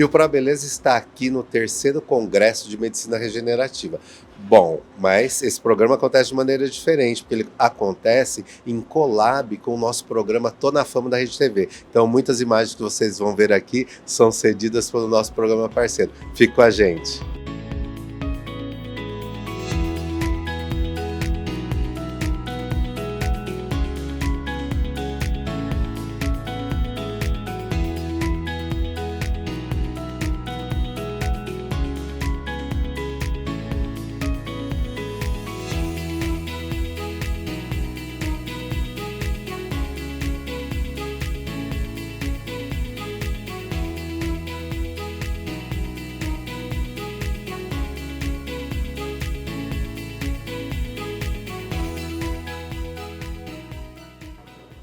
E o ProBeleza está aqui no terceiro Congresso de Medicina Regenerativa. Bom, mas esse programa acontece de maneira diferente, porque ele acontece em collab com o nosso programa Tô na Fama da Rede TV. Então, muitas imagens que vocês vão ver aqui são cedidas pelo nosso programa parceiro. Fique com a gente.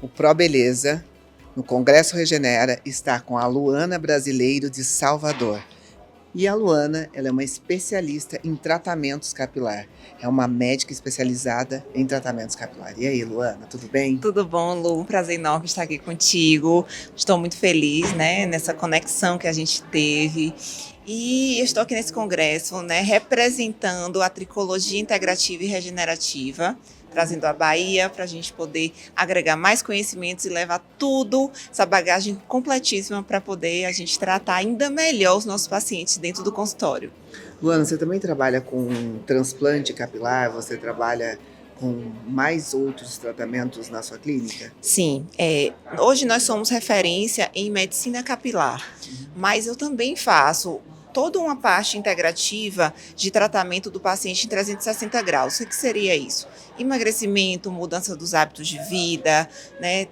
O ProBeleza, no Congresso Regenera, está com a Luana Brasileiro de Salvador. E a Luana, ela é uma especialista em tratamentos capilar. É uma médica especializada em tratamentos capilar. E aí, Luana, tudo bem? Tudo bom, Lu? Um prazer enorme estar aqui contigo. Estou muito feliz, nessa conexão que a gente teve. E eu estou aqui nesse congresso, representando a tricologia integrativa e regenerativa, trazendo a Bahia para a gente poder agregar mais conhecimentos e levar tudo, essa bagagem completíssima para poder a gente tratar ainda melhor os nossos pacientes dentro do consultório. Luana, você também trabalha com transplante capilar? Você trabalha com mais outros tratamentos na sua clínica? Sim, hoje nós somos referência em medicina capilar, mas eu também faço toda uma parte integrativa de tratamento do paciente em 360 graus. O que seria isso? Emagrecimento, mudança dos hábitos de vida,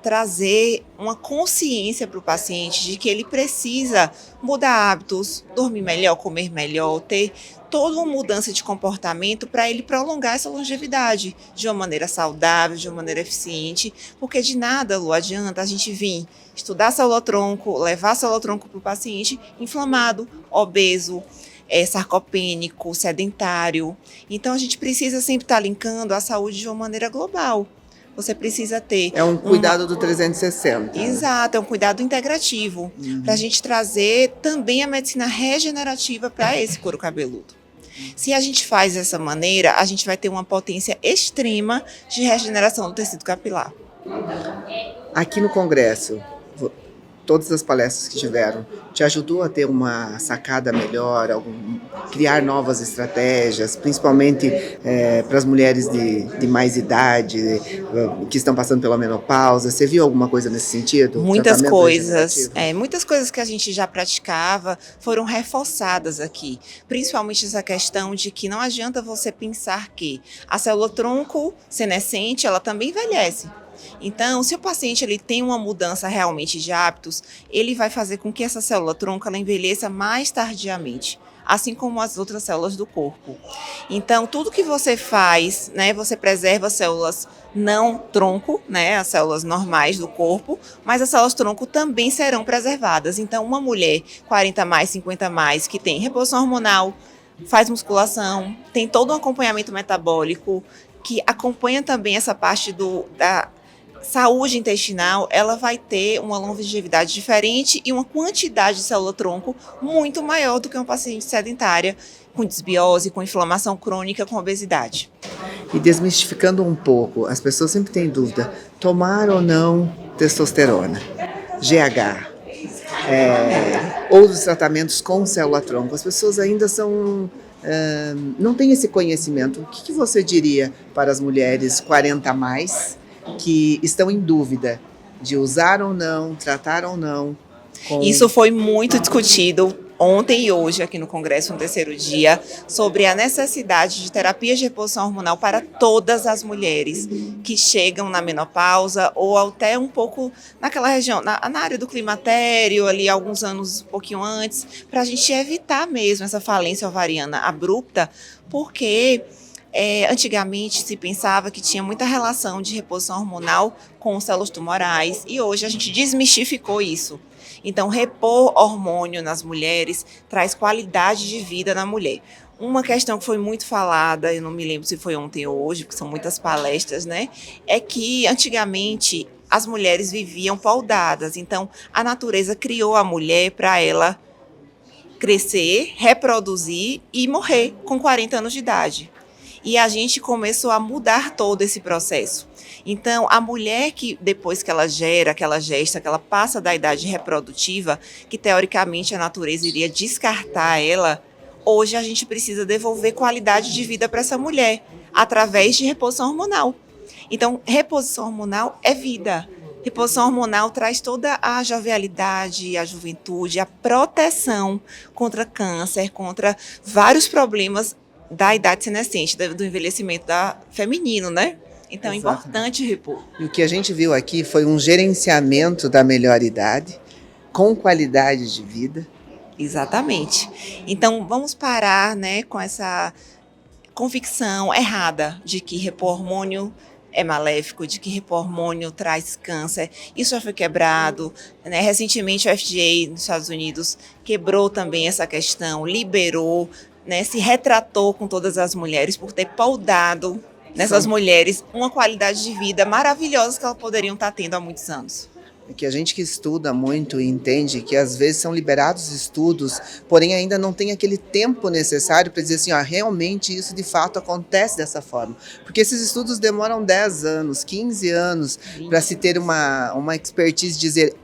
trazer uma consciência para o paciente de que ele precisa mudar hábitos, dormir melhor, comer melhor, ter toda uma mudança de comportamento para ele prolongar essa longevidade de uma maneira saudável, de uma maneira eficiente, porque de nada, Lu, adianta a gente vir estudar célula-tronco, levar célula-tronco para o paciente inflamado, obeso, sarcopênico, sedentário. Então a gente precisa sempre estar linkando a saúde de uma maneira global. Você precisa ter... É um cuidado do 360. Exato, é um cuidado integrativo, para a gente trazer também a medicina regenerativa para esse couro cabeludo. Se a gente faz dessa maneira, a gente vai ter uma potência extrema de regeneração do tecido capilar. Aqui no Congresso, todas as palestras que tiveram, te ajudou a ter uma sacada melhor, criar novas estratégias, principalmente para as mulheres de mais idade, que estão passando pela menopausa? Você viu alguma coisa nesse sentido? Muitas coisas. Muitas coisas que a gente já praticava foram reforçadas aqui. Principalmente essa questão de que não adianta você pensar que a célula-tronco senescente, ela também envelhece. Então, se o paciente ele tem uma mudança realmente de hábitos, ele vai fazer com que essa célula-tronco ela envelheça mais tardiamente, assim como as outras células do corpo. Então, tudo que você faz, você preserva as células não tronco, as células normais do corpo, mas as células tronco também serão preservadas. Então, uma mulher 40 mais, 50 mais, que tem reposição hormonal, faz musculação, tem todo um acompanhamento metabólico, que acompanha também essa parte da saúde intestinal, ela vai ter uma longevidade diferente e uma quantidade de célula-tronco muito maior do que uma paciente sedentária, com desbiose, com inflamação crônica, com obesidade. E desmistificando um pouco, as pessoas sempre têm dúvida, tomar ou não testosterona, GH, outros tratamentos com célula-tronco. As pessoas ainda não têm esse conhecimento. O que você diria para as mulheres 40 a mais que estão em dúvida de usar ou não, tratar ou não? Isso foi muito discutido ontem e hoje aqui no Congresso, no terceiro dia, sobre a necessidade de terapias de reposição hormonal para todas as mulheres que chegam na menopausa ou até um pouco naquela região, na área do climatério, ali alguns anos um pouquinho antes, para a gente evitar mesmo essa falência ovariana abrupta, porque antigamente se pensava que tinha muita relação de reposição hormonal com células tumorais e hoje a gente desmistificou isso. Então, repor hormônio nas mulheres traz qualidade de vida na mulher. Uma questão que foi muito falada, eu não me lembro se foi ontem ou hoje, porque são muitas palestras, é que antigamente as mulheres viviam paudadas. Então, a natureza criou a mulher para ela crescer, reproduzir e morrer com 40 anos de idade. E a gente começou a mudar todo esse processo. Então, a mulher que depois que ela gera, que ela gesta, que ela passa da idade reprodutiva, que teoricamente a natureza iria descartar ela, hoje a gente precisa devolver qualidade de vida para essa mulher, através de reposição hormonal. Então, reposição hormonal é vida. Reposição hormonal traz toda a jovialidade, a juventude, a proteção contra câncer, contra vários problemas da idade senescente, do envelhecimento feminino, né? Então, é importante repor. E o que a gente viu aqui foi um gerenciamento da melhor idade, com qualidade de vida. Exatamente. Então, vamos parar, né, com essa convicção errada de que repor hormônio é maléfico, de que repor hormônio traz câncer. Isso já foi quebrado, né? Recentemente o FDA nos Estados Unidos quebrou também essa questão, liberou, né, se retratou com todas as mulheres por ter podado nessas mulheres uma qualidade de vida maravilhosa que elas poderiam estar tendo há muitos anos. É que a gente que estuda muito e entende que às vezes são liberados estudos, porém ainda não tem aquele tempo necessário para dizer assim, realmente isso de fato acontece dessa forma. Porque esses estudos demoram 10 anos, 15 anos para se ter uma expertise, dizer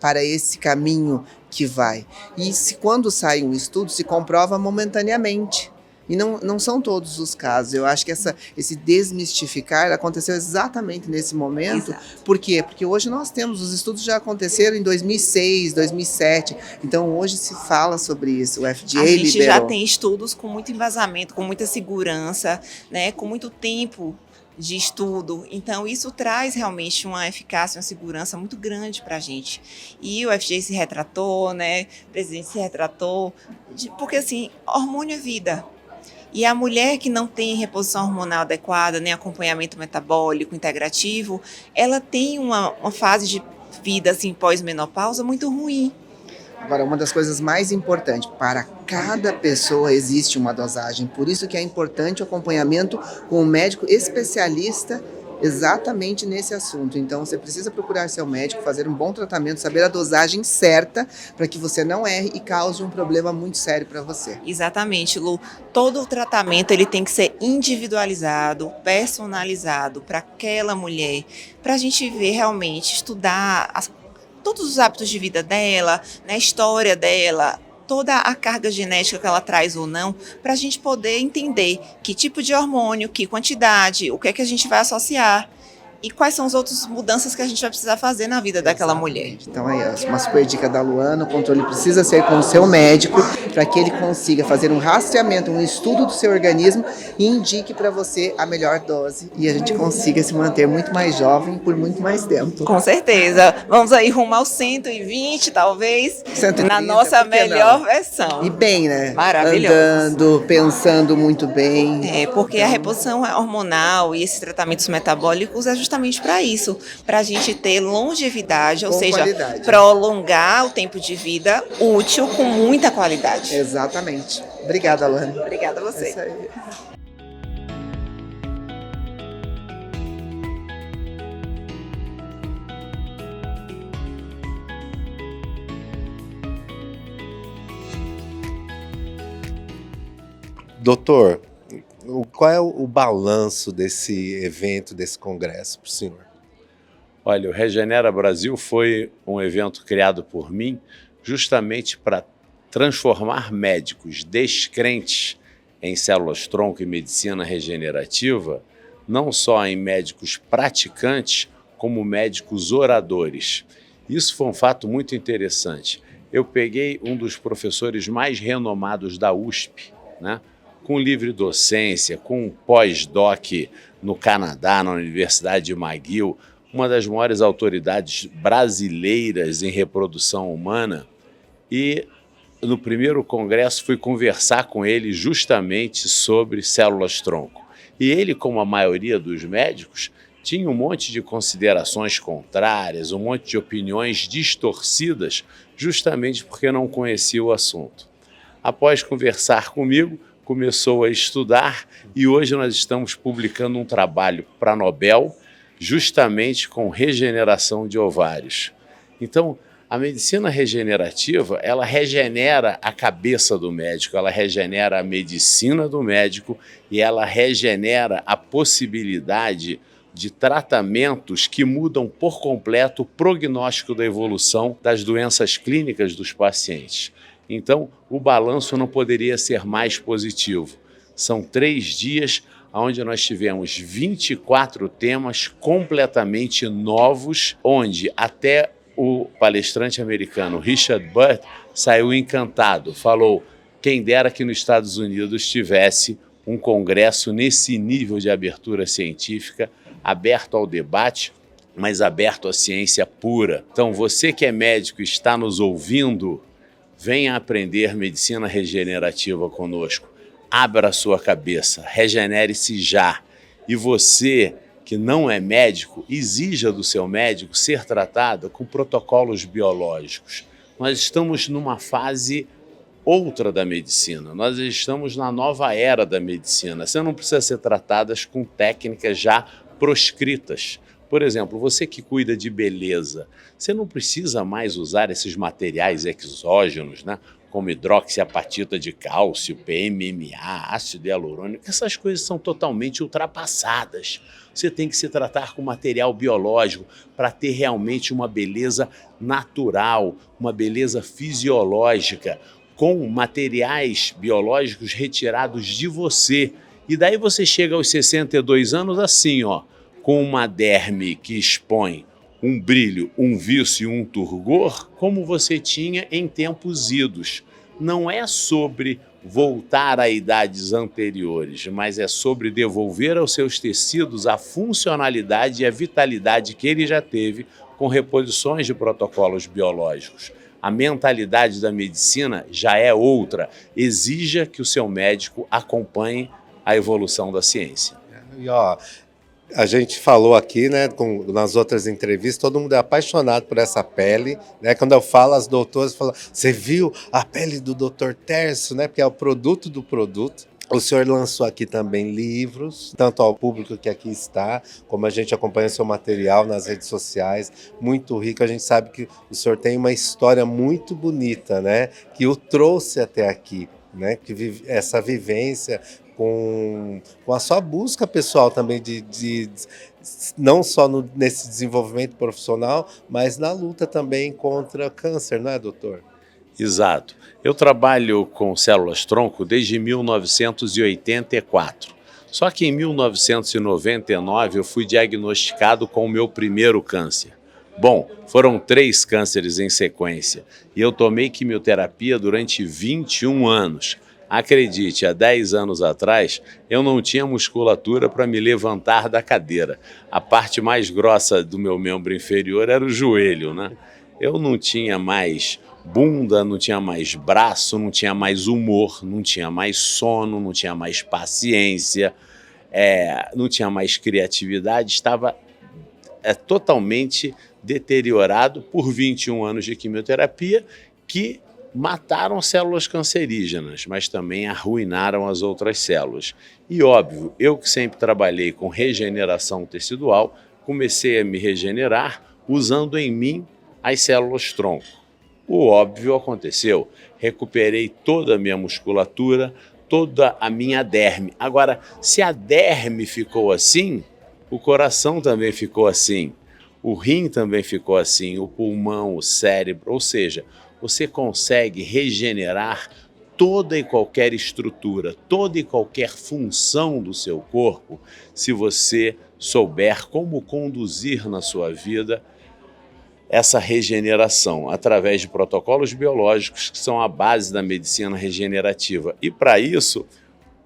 para esse caminho que vai. E quando sai um estudo, se comprova momentaneamente. E não são todos os casos. Eu acho que esse desmistificar aconteceu exatamente nesse momento. Exato. Por quê? Porque hoje nós temos, os estudos já aconteceram em 2006, 2007. Então hoje se fala sobre isso. O FDA liberou. A gente já tem estudos com muito embasamento, com muita segurança, né, com muito tempo de estudo. Então, isso traz realmente uma eficácia, uma segurança muito grande para a gente. E o FDA se retratou, né, o presidente se retratou, porque assim, hormônio é vida. E a mulher que não tem reposição hormonal adequada, nem acompanhamento metabólico integrativo, ela tem uma fase de vida assim, pós-menopausa muito ruim. Agora, uma das coisas mais importantes, para cada pessoa existe uma dosagem, por isso que é importante o acompanhamento com um médico especialista exatamente nesse assunto. Então, você precisa procurar seu médico, fazer um bom tratamento, saber a dosagem certa, para que você não erre e cause um problema muito sério para você. Exatamente, Lu. Todo o tratamento ele tem que ser individualizado, personalizado para aquela mulher, para a gente ver realmente, estudar todos os hábitos de vida dela, né, a história dela, toda a carga genética que ela traz ou não, para a gente poder entender que tipo de hormônio, que quantidade, o que é que a gente vai associar e quais são as outras mudanças que a gente vai precisar fazer na vida daquela mulher. Então aí, uma super dica da Luana, o controle precisa ser com o seu médico para que ele consiga fazer um rastreamento, um estudo do seu organismo e indique para você a melhor dose e a gente consiga se manter muito mais jovem por muito mais tempo. Com certeza. Vamos aí rumo aos 120, talvez, 130, na nossa melhor versão. E bem, né? Maravilhoso. Andando, pensando muito bem. Porque a reposição hormonal e esses tratamentos metabólicos é justamente para isso, para a gente ter longevidade, ou Com seja, qualidade. prolongar o tempo de vida útil com muita qualidade. Exatamente. Obrigada, Alane. Obrigada a você. É isso aí. Doutor, qual é o balanço desse evento, desse congresso para o senhor? Olha, o Regenera Brasil foi um evento criado por mim justamente para transformar médicos descrentes em células-tronco e medicina regenerativa, não só em médicos praticantes, como médicos oradores. Isso foi um fato muito interessante. Eu peguei um dos professores mais renomados da USP, né? Com livre docência, com pós-doc no Canadá, na Universidade de McGill, uma das maiores autoridades brasileiras em reprodução humana, e no primeiro congresso fui conversar com ele justamente sobre células-tronco. E ele, como a maioria dos médicos, tinha um monte de considerações contrárias, um monte de opiniões distorcidas, justamente porque não conhecia o assunto. Após conversar comigo, começou a estudar e hoje nós estamos publicando um trabalho para a Nobel justamente com regeneração de ovários. Então, A medicina regenerativa, ela regenera a cabeça do médico, ela regenera a medicina do médico e ela regenera a possibilidade de tratamentos que mudam por completo o prognóstico da evolução das doenças clínicas dos pacientes. Então, o balanço não poderia ser mais positivo. São 3 dias onde nós tivemos 24 temas completamente novos, onde até o palestrante americano Richard Burt saiu encantado, falou: quem dera que nos Estados Unidos tivesse um congresso nesse nível de abertura científica, aberto ao debate, mas aberto à ciência pura. Então, você que é médico e está nos ouvindo, venha aprender medicina regenerativa conosco. Abra a sua cabeça, regenere-se já. E você que não é médico, exija do seu médico ser tratado com protocolos biológicos. Nós estamos numa fase outra da medicina, nós estamos na nova era da medicina. Você não precisa ser tratada com técnicas já proscritas. Por exemplo, você que cuida de beleza, você não precisa mais usar esses materiais exógenos, né? Como hidroxiapatita de cálcio, PMMA, ácido hialurônico. Essas coisas são totalmente ultrapassadas. Você tem que se tratar com material biológico para ter realmente uma beleza natural, uma beleza fisiológica, com materiais biológicos retirados de você. E daí você chega aos 62 anos assim, ó, com uma derme que expõe um brilho, um vício e um turgor, como você tinha em tempos idos. Não é sobre voltar a idades anteriores, mas é sobre devolver aos seus tecidos a funcionalidade e a vitalidade que ele já teve com reposições de protocolos biológicos. A mentalidade da medicina já é outra. Exija que o seu médico acompanhe a evolução da ciência. E ó, a gente falou aqui, né, nas outras entrevistas, todo mundo é apaixonado por essa pele, né? Quando eu falo, as doutoras falam: você viu a pele do Dr. Tércio, né? Porque é o produto do produto. O senhor lançou aqui também livros, tanto ao público que aqui está, como a gente acompanha seu material nas redes sociais, muito rico. A gente sabe que o senhor tem uma história muito bonita, né? Que o trouxe até aqui, né? Que essa vivência com a sua busca pessoal também de não só nesse desenvolvimento profissional, mas na luta também contra câncer, não é, doutor? Exato. Eu trabalho com células-tronco desde 1984. Só que em 1999 eu fui diagnosticado com o meu primeiro câncer. Bom, foram 3 cânceres em sequência e eu tomei quimioterapia durante 21 anos. Acredite, há 10 anos atrás eu não tinha musculatura para me levantar da cadeira. A parte mais grossa do meu membro inferior era o joelho, né? Eu não tinha mais bunda, não tinha mais braço, não tinha mais humor, não tinha mais sono, não tinha mais paciência, não tinha mais criatividade, estava totalmente deteriorado por 21 anos de quimioterapia que mataram células cancerígenas, mas também arruinaram as outras células. E óbvio, eu que sempre trabalhei com regeneração tecidual, comecei a me regenerar usando em mim as células-tronco. O óbvio aconteceu, recuperei toda a minha musculatura, toda a minha derme. Agora, se a derme ficou assim, o coração também ficou assim, o rim também ficou assim, o pulmão, o cérebro, ou seja, você consegue regenerar toda e qualquer estrutura, toda e qualquer função do seu corpo, se você souber como conduzir na sua vida essa regeneração através de protocolos biológicos que são a base da medicina regenerativa. E para isso,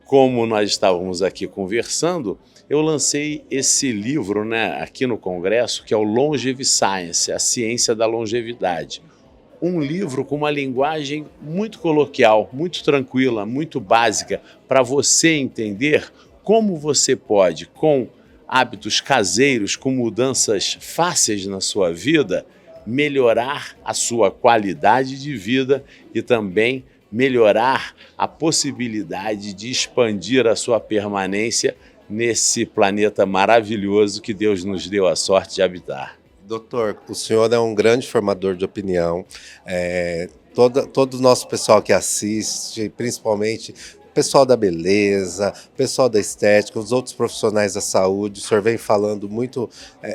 como nós estávamos aqui conversando, eu lancei esse livro, né, aqui no Congresso, que é o Longevity Science, a ciência da longevidade. Um livro com uma linguagem muito coloquial, muito tranquila, muito básica, para você entender como você pode, com hábitos caseiros, com mudanças fáceis na sua vida, melhorar a sua qualidade de vida e também melhorar a possibilidade de expandir a sua permanência nesse planeta maravilhoso que Deus nos deu a sorte de habitar. Doutor, o senhor é um grande formador de opinião. Todo o nosso pessoal que assiste, principalmente o pessoal da beleza, o pessoal da estética, os outros profissionais da saúde, o senhor vem falando muito,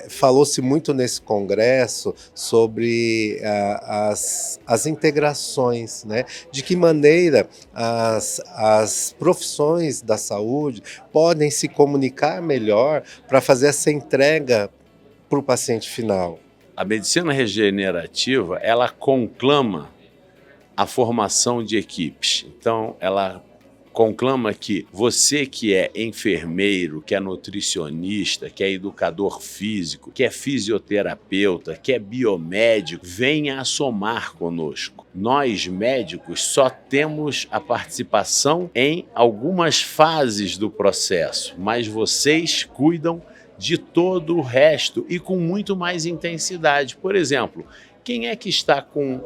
falou-se muito nesse congresso sobre as integrações, né? De que maneira as profissões da saúde podem se comunicar melhor para fazer essa entrega para o paciente final. A medicina regenerativa, ela conclama a formação de equipes. Então, ela conclama que você que é enfermeiro, que é nutricionista, que é educador físico, que é fisioterapeuta, que é biomédico, venha a somar conosco. Nós, médicos, só temos a participação em algumas fases do processo, mas vocês cuidam de todo o resto e com muito mais intensidade. Por exemplo, quem é que está com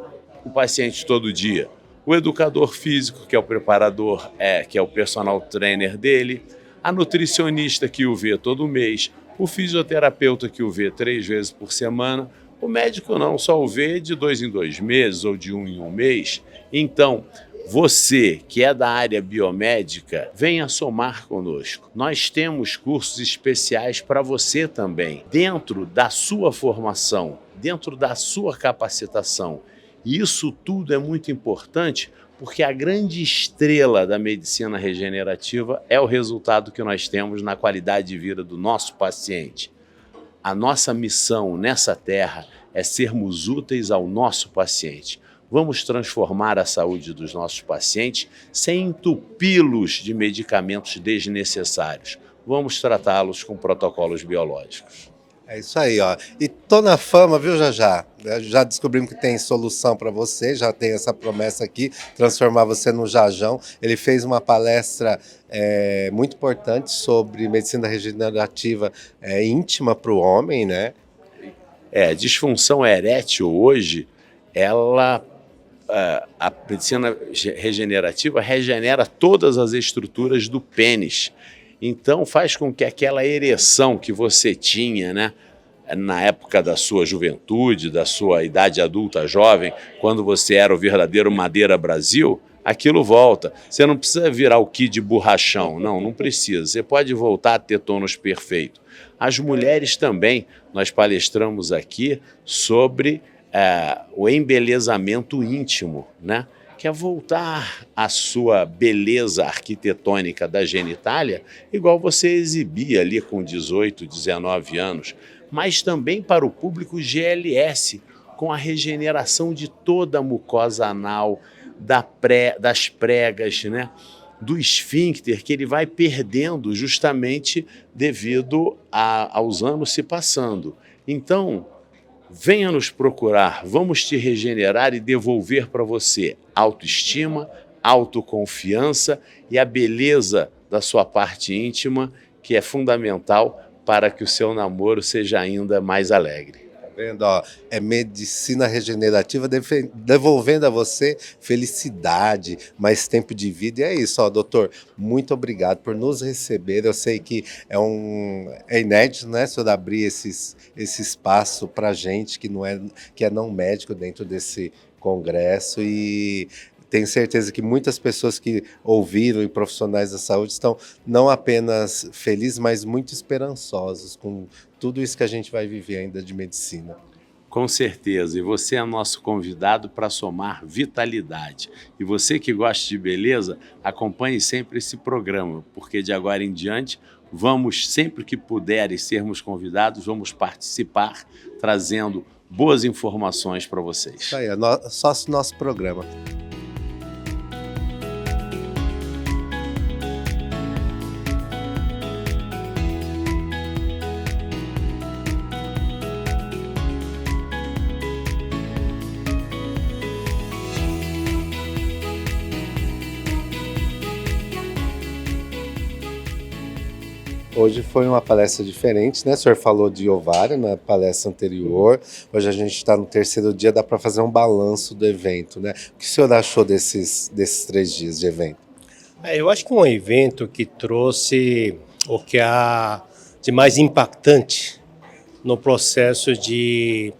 o paciente todo dia? O educador físico, que é o preparador, que é o personal trainer dele, a nutricionista que o vê todo mês, o fisioterapeuta que o vê 3 vezes por semana, o médico não, só o vê de 2 em 2 meses ou de 1 em 1 mês. Então, você que é da área biomédica, venha somar conosco. Nós temos cursos especiais para você também, dentro da sua formação, dentro da sua capacitação. E isso tudo é muito importante porque a grande estrela da medicina regenerativa é o resultado que nós temos na qualidade de vida do nosso paciente. A nossa missão nessa terra é sermos úteis ao nosso paciente. Vamos transformar a saúde dos nossos pacientes sem entupi-los de medicamentos desnecessários. Vamos tratá-los com protocolos biológicos. É isso aí, ó. E tô na fama, viu, Jajá? Já descobrimos que tem solução para você, já tem essa promessa aqui, transformar você num Jajão. Ele fez uma palestra muito importante sobre medicina regenerativa íntima para o homem, né? Disfunção erétil hoje, a medicina regenerativa regenera todas as estruturas do pênis. Então faz com que aquela ereção que você tinha, né, na época da sua juventude, da sua idade adulta jovem, quando você era o verdadeiro Madeira Brasil, aquilo volta. Você não precisa virar o Kid Borrachão, não precisa. Você pode voltar a ter tônus perfeito. As mulheres também, nós palestramos aqui sobre o embelezamento íntimo, né? Que é voltar à sua beleza arquitetônica da genitália, igual você exibia ali com 18, 19 anos, mas também para o público GLS, com a regeneração de toda a mucosa anal, das pregas, né? Do esfíncter, que ele vai perdendo justamente devido aos anos se passando. Então, venha nos procurar, vamos te regenerar e devolver para você autoestima, autoconfiança e a beleza da sua parte íntima, que é fundamental para que o seu namoro seja ainda mais alegre. Tá vendo? Ó, é medicina regenerativa devolvendo a você felicidade, mais tempo de vida. E é isso, ó, doutor. Muito obrigado por nos receber. Eu sei que é inédito, né, senhor, abrir esse espaço para gente que é não médico dentro desse congresso, e tenho certeza que muitas pessoas que ouviram e profissionais da saúde estão não apenas felizes, mas muito esperançosos com tudo isso que a gente vai viver ainda de medicina. Com certeza, e você é nosso convidado para somar vitalidade. E você que gosta de beleza, acompanhe sempre esse programa, porque de agora em diante, vamos, sempre que puder e sermos convidados, vamos participar, trazendo boas informações para vocês. Isso aí, só nosso programa. Hoje foi uma palestra diferente, né? O senhor falou de ovário na palestra anterior. Hoje a gente está no 3º dia, dá para fazer um balanço do evento, né? O que o senhor achou desses 3 dias de evento? Eu acho que um evento que trouxe o que há de mais impactante no processo de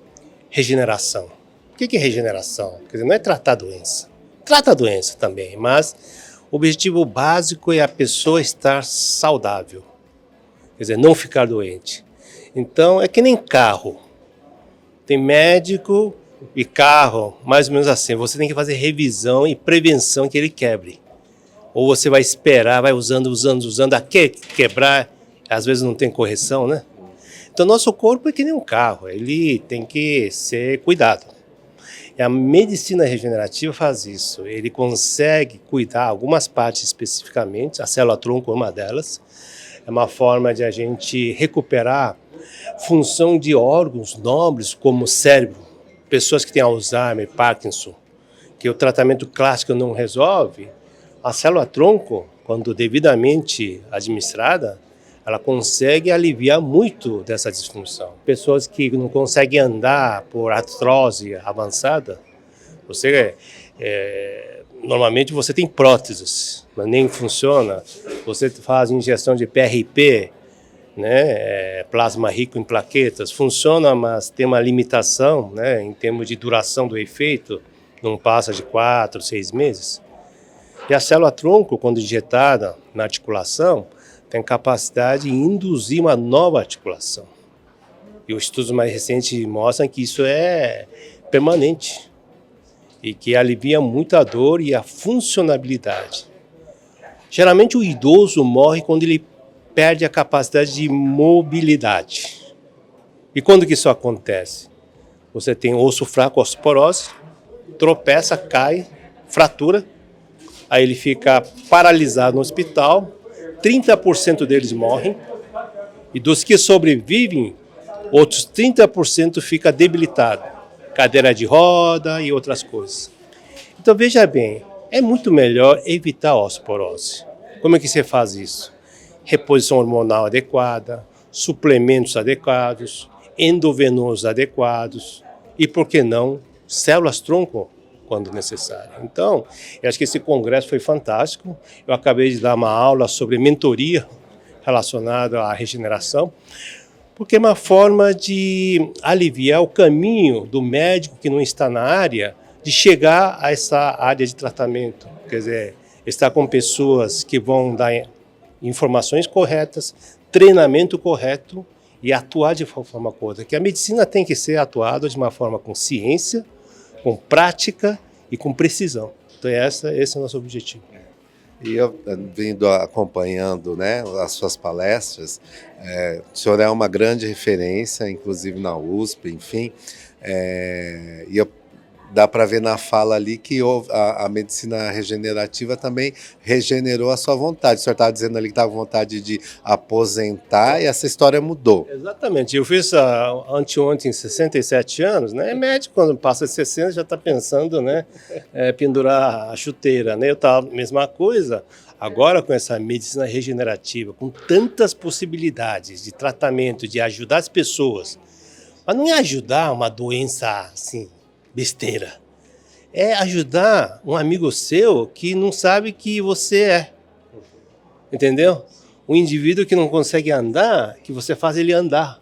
regeneração. O que é regeneração? Quer dizer, não é tratar a doença. Trata a doença também, mas o objetivo básico é a pessoa estar saudável. Quer dizer, não ficar doente. Então, é que nem carro. Tem médico e carro, mais ou menos assim. Você tem que fazer revisão e prevenção que ele quebre. Ou você vai esperar, vai usando, até quebrar, às vezes não tem correção, né? Então, nosso corpo é que nem um carro, ele tem que ser cuidado. E a medicina regenerativa faz isso, ele consegue cuidar algumas partes especificamente, a célula-tronco é uma delas, é uma forma de a gente recuperar função de órgãos nobres como o cérebro, pessoas que têm Alzheimer, Parkinson, que o tratamento clássico não resolve, a célula-tronco, quando devidamente administrada, ela consegue aliviar muito dessa disfunção. Pessoas que não conseguem andar por artrose avançada, normalmente você tem próteses, mas nem funciona. Você faz injeção de PRP, né, plasma rico em plaquetas, funciona, mas tem uma limitação, né, em termos de duração do efeito, não passa de 4, 6 meses. E a célula-tronco, quando injetada na articulação, tem capacidade de induzir uma nova articulação. E os estudos mais recentes mostram que isso é permanente e que alivia muito a dor e a funcionabilidade. Geralmente o idoso morre quando ele perde a capacidade de mobilidade. E quando que isso acontece? Você tem osso fraco, osteoporose, tropeça, cai, fratura, aí ele fica paralisado no hospital, 30% deles morrem, e dos que sobrevivem, outros 30% fica debilitado, cadeira de roda e outras coisas. Então veja bem, é muito melhor evitar a osteoporose. Como é que você faz isso? Reposição hormonal adequada, suplementos adequados, endovenosos adequados e, por que não, células-tronco quando necessário. Então, eu acho que esse congresso foi fantástico. Eu acabei de dar uma aula sobre mentoria relacionada à regeneração, porque é uma forma de aliviar o caminho do médico que não está na área de chegar a essa área de tratamento. Quer dizer, estar com pessoas que vão dar informações corretas, treinamento correto e atuar de forma correta. Que a medicina tem que ser atuada de uma forma com ciência, com prática e com precisão. Então esse é o nosso objetivo. E eu vindo acompanhando, né, as suas palestras, o senhor é uma grande referência, inclusive na USP, enfim, e dá para ver na fala ali que a medicina regenerativa também regenerou a sua vontade. O senhor estava dizendo ali que estava com vontade de aposentar e essa história mudou. Exatamente. Eu fiz anteontem 67 anos, né? Médico, quando passa de 60, já está pensando, né, pendurar a chuteira, né? Eu estava mesma coisa. Agora, com essa medicina regenerativa, com tantas possibilidades de tratamento, de ajudar as pessoas, mas não é ajudar uma doença assim, besteira. É ajudar um amigo seu que não sabe que você é. Entendeu? Um indivíduo que não consegue andar, que você faz ele andar.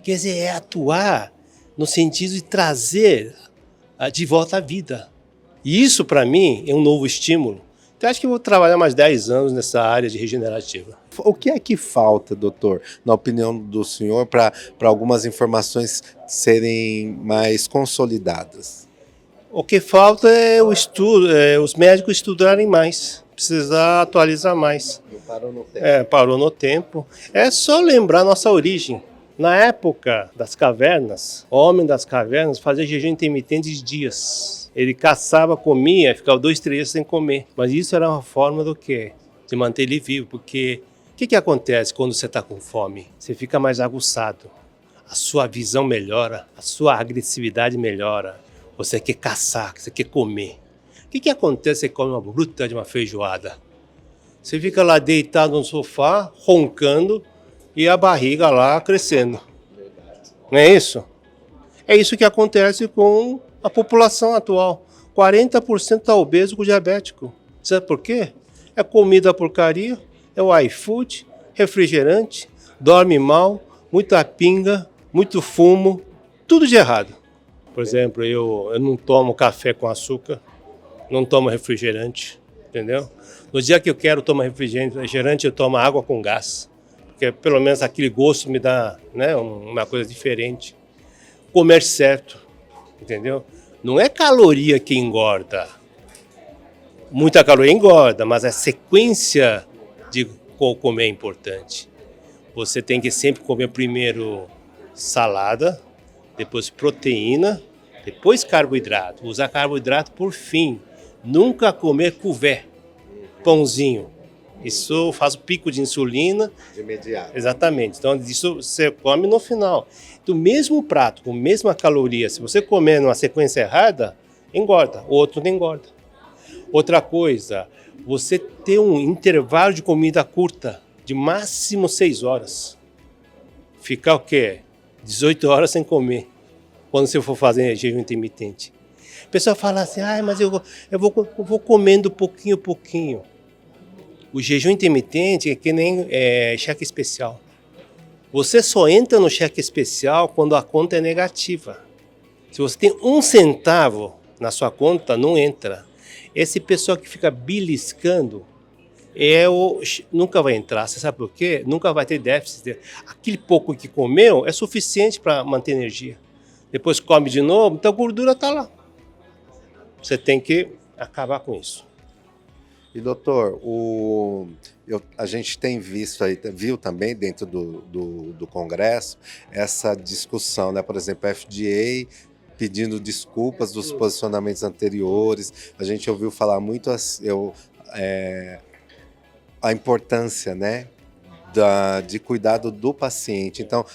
Quer dizer, é atuar no sentido de trazer de volta à vida. E isso, para mim, é um novo estímulo. Então, acho que eu vou trabalhar mais 10 anos nessa área de regenerativa. O que é que falta, doutor, na opinião do senhor, para algumas informações serem mais consolidadas? O que falta é o estudo, os médicos estudarem mais, precisar atualizar mais. Não parou no tempo. Parou no tempo. É só lembrar nossa origem. Na época das cavernas, o homem das cavernas fazia jejum intermitente de dias. Ele caçava, comia, ficava 2, 3 dias sem comer. Mas isso era uma forma do quê? De manter ele vivo, porque o que acontece quando você está com fome? Você fica mais aguçado, a sua visão melhora, a sua agressividade melhora, você quer caçar, você quer comer. O que acontece se você come uma bruta de uma feijoada? Você fica lá deitado no sofá, roncando e a barriga lá crescendo. Não é isso? É isso que acontece com a população atual. 40% está obeso com diabético. Sabe por quê? É comida porcaria, é o iFood, refrigerante, dorme mal, muita pinga, muito fumo, tudo de errado. Por exemplo, eu não tomo café com açúcar, não tomo refrigerante, entendeu? No dia que eu quero tomar refrigerante, eu tomo água com gás, porque pelo menos aquele gosto me dá, né, uma coisa diferente. Comer certo, entendeu? Não é caloria que engorda. Muita caloria engorda, mas a sequência de comer é importante. Você tem que sempre comer primeiro salada, depois proteína, depois carboidrato. Usar carboidrato por fim. Nunca comer couvé, pãozinho. Isso faz o pico de insulina. De imediato. Exatamente. Então, isso você come no final. Do mesmo prato, com a mesma caloria, se você comer numa sequência errada, engorda. O outro não engorda. Outra coisa, você ter um intervalo de comida curta, de máximo 6 horas. Ficar o quê? 18 horas sem comer, quando você for fazer jejum intermitente. A pessoa fala assim, mas eu vou comendo pouquinho. O jejum intermitente é que nem cheque especial. Você só entra no cheque especial quando a conta é negativa. Se você tem 1 centavo na sua conta, não entra. Esse pessoal que fica beliscando, nunca vai entrar. Você sabe por quê? Nunca vai ter déficit. Aquele pouco que comeu é suficiente para manter energia. Depois come de novo, então a gordura está lá. Você tem que acabar com isso. E doutor, a gente tem viu também dentro do Congresso essa discussão, né? Por exemplo, a FDA pedindo desculpas dos posicionamentos anteriores. A gente ouviu falar muito a importância, né, de cuidado do paciente. Então,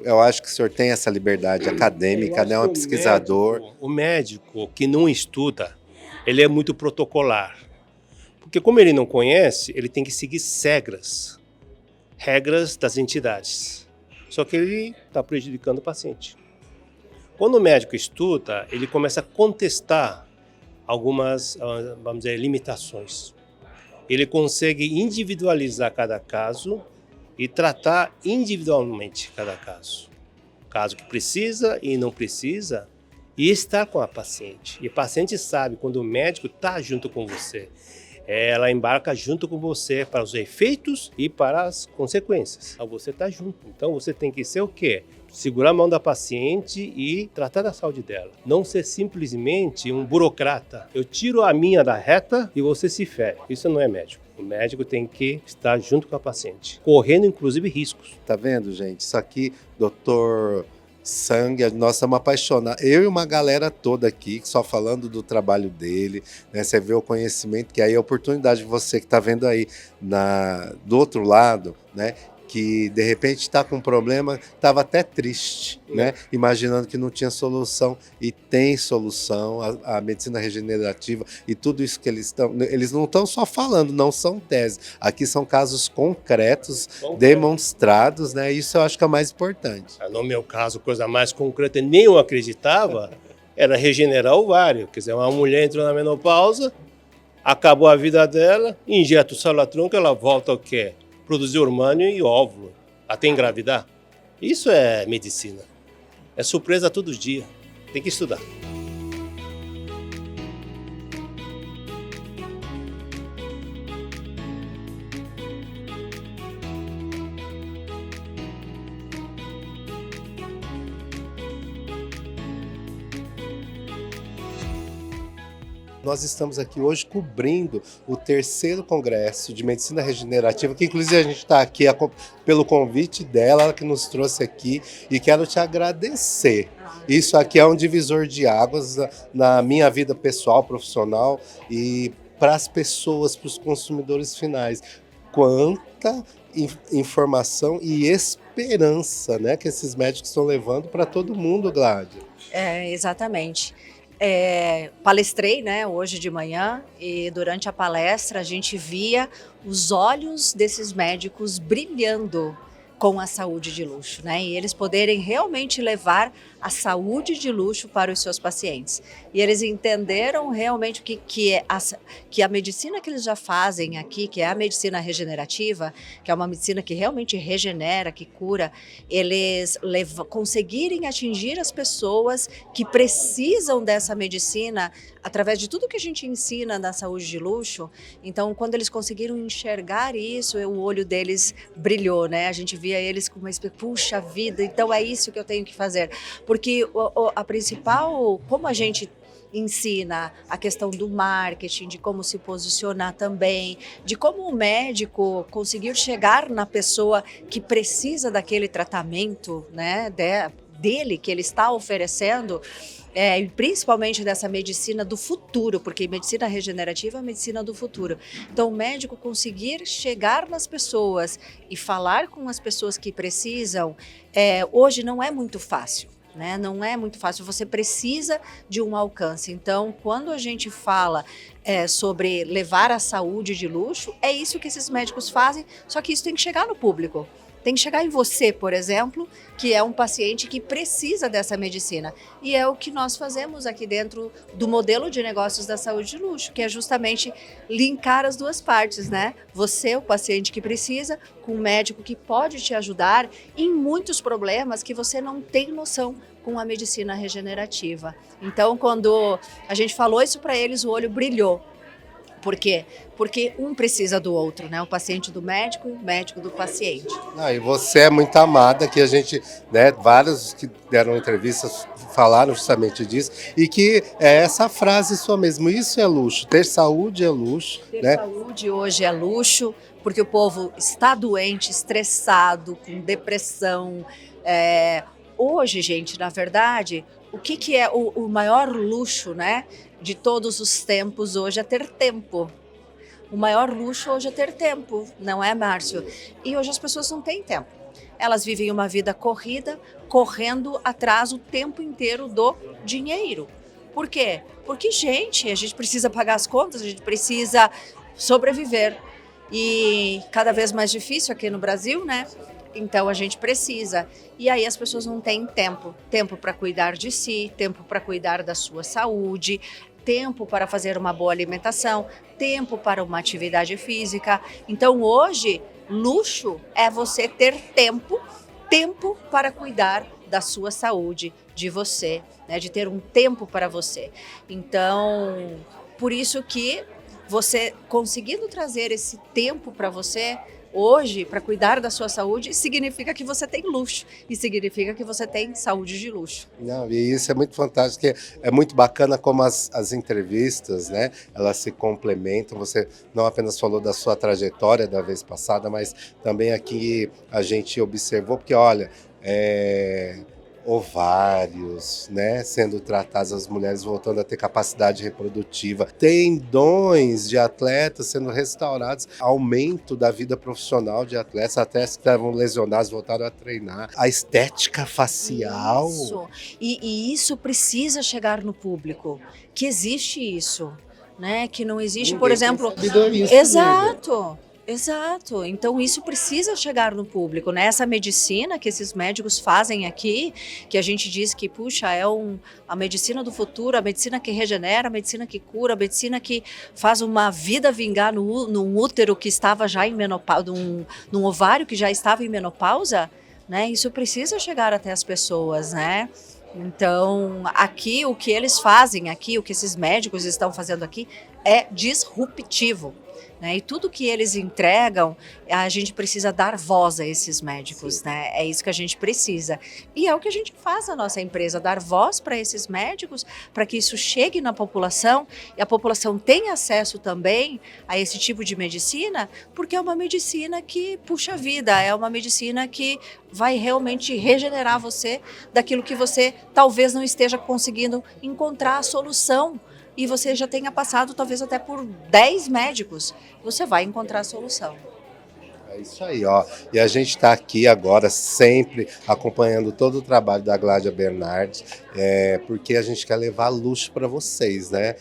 eu acho que o senhor tem essa liberdade acadêmica, né, um pesquisador. O médico que não estuda, ele é muito protocolar. Porque como ele não conhece, ele tem que seguir regras das entidades. Só que ele está prejudicando o paciente. Quando o médico estuda, ele começa a contestar algumas, vamos dizer, limitações. Ele consegue individualizar cada caso e tratar individualmente cada caso. Caso que precisa e não precisa, e estar com a paciente. E a paciente sabe quando o médico está junto com você. Ela embarca junto com você para os efeitos e para as consequências. Você está junto. Então você tem que ser o quê? Segurar a mão da paciente e tratar da saúde dela. Não ser simplesmente um burocrata. Eu tiro a minha da reta e você se fere. Isso não é médico. O médico tem que estar junto com a paciente, correndo inclusive riscos. Tá vendo, gente? Isso aqui, doutor Sang, nós estamos apaixonados. Eu e uma galera toda aqui, só falando do trabalho dele, né? Você vê o conhecimento, que aí é a oportunidade de você que está vendo aí do outro lado, né? Que de repente está com um problema, estava até triste, né? Imaginando que não tinha solução, e tem solução. A medicina regenerativa e tudo isso que eles não estão só falando, não são teses. Aqui são casos concretos, demonstrados, né? Isso eu acho que é o mais importante. No meu caso, coisa mais concreta, nem eu acreditava, era regenerar o ovário. Quer dizer, uma mulher entrou na menopausa, acabou a vida dela, injeta o Celatrunco, ela volta o quê? Produzir hormônio e óvulo, até engravidar. Isso é medicina. É surpresa todo dia. Tem que estudar. Nós estamos aqui hoje cobrindo o 3º Congresso de Medicina Regenerativa, que inclusive a gente está aqui pelo convite dela, ela que nos trouxe aqui, e quero te agradecer. Isso aqui é um divisor de águas na minha vida pessoal, profissional, e para as pessoas, para os consumidores finais. Quanta informação e esperança, né, que esses médicos estão levando para todo mundo, Gládia. Exatamente. Palestrei, né, hoje de manhã, e durante a palestra a gente via os olhos desses médicos brilhando com a saúde de luxo, né? E eles poderem realmente levar a saúde de luxo para os seus pacientes. E eles entenderam realmente que a medicina que eles já fazem aqui, que é a medicina regenerativa, que é uma medicina que realmente regenera, que cura, eles conseguirem atingir as pessoas que precisam dessa medicina através de tudo que a gente ensina na saúde de luxo. Então, quando eles conseguiram enxergar isso, o olho deles brilhou, né? A gente via eles com uma puxa vida, então é isso que eu tenho que fazer. Porque a principal, como a gente ensina a questão do marketing, de como se posicionar também, de como o médico conseguir chegar na pessoa que precisa daquele tratamento, né, dele que ele está oferecendo, e principalmente dessa medicina do futuro, porque medicina regenerativa é a medicina do futuro. Então, o médico conseguir chegar nas pessoas e falar com as pessoas que precisam, hoje não é muito fácil. Né? Não é muito fácil, você precisa de um alcance. Então, quando a gente fala sobre levar a saúde de luxo, é isso que esses médicos fazem, só que isso tem que chegar no público. Tem que chegar em você, por exemplo, que é um paciente que precisa dessa medicina. E é o que nós fazemos aqui dentro do modelo de negócios da saúde de luxo, que é justamente linkar as duas partes, né? Você, o paciente que precisa, com um médico que pode te ajudar em muitos problemas que você não tem noção com a medicina regenerativa. Então, quando a gente falou isso para eles, o olho brilhou. Por quê? Porque um precisa do outro, né? O paciente do médico e o médico do paciente. E você é muito amada, que a gente, né, vários que deram entrevistas falaram justamente disso, e que é essa frase sua mesmo, isso é luxo, ter saúde é luxo. Ter né? saúde hoje é luxo, porque o povo está doente, estressado, com depressão. Hoje, gente, na verdade, o que é o maior luxo, né, de todos os tempos hoje é ter tempo. O maior luxo hoje é ter tempo, não é, Márcio? E hoje as pessoas não têm tempo. Elas vivem uma vida corrida, correndo atrás o tempo inteiro do dinheiro. Por quê? Porque, gente, a gente precisa pagar as contas, a gente precisa sobreviver. E cada vez mais difícil aqui no Brasil, né? Então a gente precisa. E aí as pessoas não têm tempo. Tempo para cuidar de si, tempo para cuidar da sua saúde, tempo para fazer uma boa alimentação, tempo para uma atividade física. Então hoje, luxo é você ter tempo para cuidar da sua saúde, de você, né? De ter um tempo para você. Então, por isso que você conseguindo trazer esse tempo para você, hoje, para cuidar da sua saúde, significa que você tem luxo e significa que você tem saúde de luxo. Não, e isso é muito fantástico, é muito bacana como as entrevistas, né, elas se complementam. Você não apenas falou da sua trajetória da vez passada, mas também aqui a gente observou, porque olha, ovários, né, sendo tratados, as mulheres voltando a ter capacidade reprodutiva, tendões de atletas sendo restaurados, aumento da vida profissional de atletas, atletas que estavam lesionados voltaram a treinar, a estética facial. Isso. E isso precisa chegar no público, que existe isso, né? Que não existe, Ninguém por exemplo. tem sabedoria. Exato. Exato, então isso precisa chegar no público, né? Essa medicina que esses médicos fazem aqui, que a gente diz que, puxa, a medicina do futuro, a medicina que regenera, a medicina que cura, a medicina que faz uma vida vingar num útero que estava já em menopausa, num ovário que já estava em menopausa, né? Isso precisa chegar até as pessoas, né? Então, aqui, o que eles fazem aqui, o que esses médicos estão fazendo aqui é disruptivo. Né? E tudo que eles entregam, a gente precisa dar voz a esses médicos, né? É isso que a gente precisa. E é o que a gente faz na nossa empresa, dar voz para esses médicos, para que isso chegue na população e a população tenha acesso também a esse tipo de medicina, porque é uma medicina que puxa a vida, é uma medicina que vai realmente regenerar você daquilo que você talvez não esteja conseguindo encontrar a solução. E você já tenha passado talvez até por 10 médicos, você vai encontrar a solução. É isso aí, ó. E a gente está aqui agora sempre acompanhando todo o trabalho da Gládia Bernardes, porque a gente quer levar luxo para vocês, né?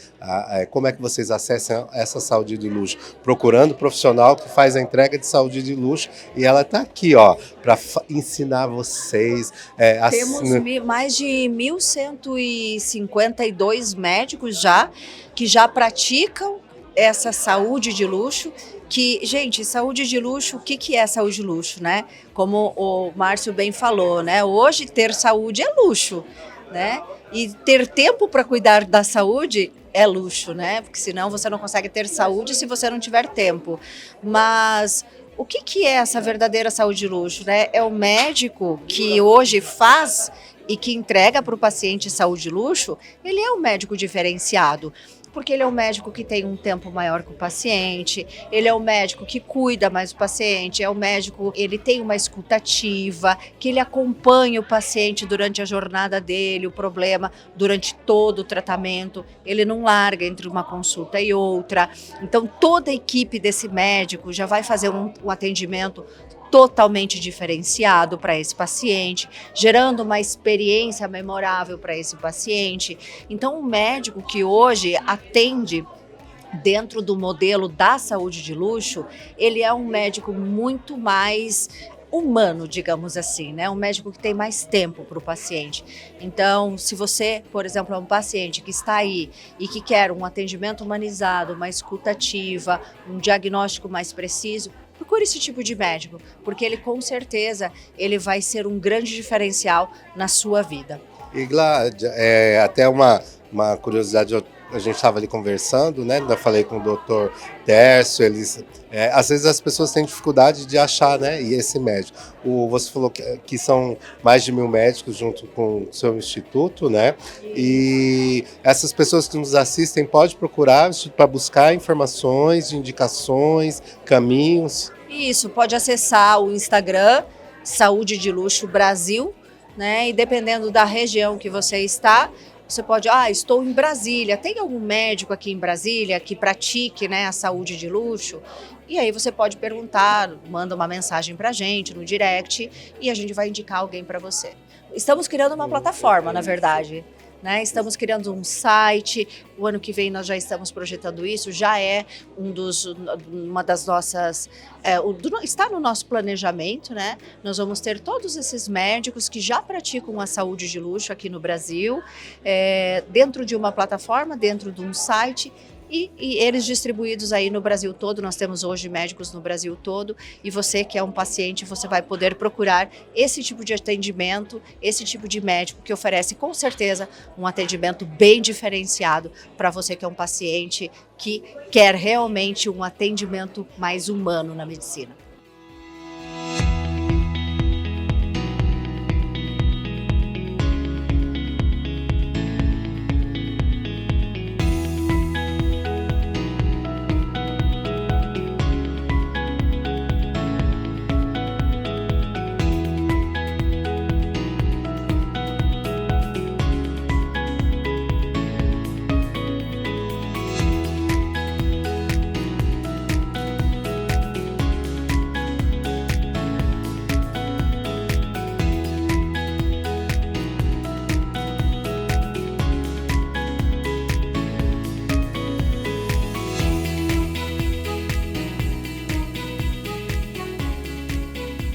Como é que vocês acessam essa saúde de luxo? Procurando o profissional que faz a entrega de saúde de luxo, e ela está aqui, ó, para ensinar vocês. Temos mais de 1.152 médicos que já praticam essa saúde de luxo. Que, gente, saúde de luxo, o que é saúde de luxo, né? Como o Márcio bem falou, né? Hoje ter saúde é luxo, né? E ter tempo para cuidar da saúde é luxo, né? Porque senão você não consegue ter saúde se você não tiver tempo. Mas o que é essa verdadeira saúde de luxo, né? É o médico que hoje faz e que entrega para o paciente saúde de luxo, ele é um médico diferenciado. Porque ele é um médico que tem um tempo maior com o paciente, ele é um médico que cuida mais do paciente, é um médico, ele tem uma escuta ativa, que ele acompanha o paciente durante a jornada dele, o problema, durante todo o tratamento, ele não larga entre uma consulta e outra. Então, toda a equipe desse médico já vai fazer um atendimento totalmente diferenciado para esse paciente, gerando uma experiência memorável para esse paciente. Então, um médico que hoje atende dentro do modelo da saúde de luxo, ele é um médico muito mais humano, digamos assim, né? Um médico que tem mais tempo para o paciente. Então, se você, por exemplo, é um paciente que está aí e que quer um atendimento humanizado, uma escuta ativa, um diagnóstico mais preciso, procure esse tipo de médico, porque ele com certeza ele vai ser um grande diferencial na sua vida. E Gládia, até uma curiosidade, a gente estava ali conversando, né? Eu falei com o doutor Tércio, às vezes as pessoas têm dificuldade de achar, né? E esse médico. Você falou que são mais de 1.000 médicos junto com o seu instituto, né? E essas pessoas que nos assistem podem procurar para buscar informações, indicações, caminhos. Isso, pode acessar o Instagram, Saúde de Luxo Brasil, né? E dependendo da região que você está, você pode, estou em Brasília, tem algum médico aqui em Brasília que pratique, né, a saúde de luxo? E aí você pode perguntar, manda uma mensagem para a gente no direct e a gente vai indicar alguém para você. Estamos criando uma plataforma, na verdade. Né? Estamos criando um site, o ano que vem nós já estamos projetando isso, já é uma das nossas, está no nosso planejamento, né? Nós vamos ter todos esses médicos que já praticam a saúde de luxo aqui no Brasil, dentro de uma plataforma, dentro de um site, e eles distribuídos aí no Brasil todo. Nós temos hoje médicos no Brasil todo, e você que é um paciente, você vai poder procurar esse tipo de atendimento, esse tipo de médico que oferece com certeza um atendimento bem diferenciado para você que é um paciente que quer realmente um atendimento mais humano na medicina.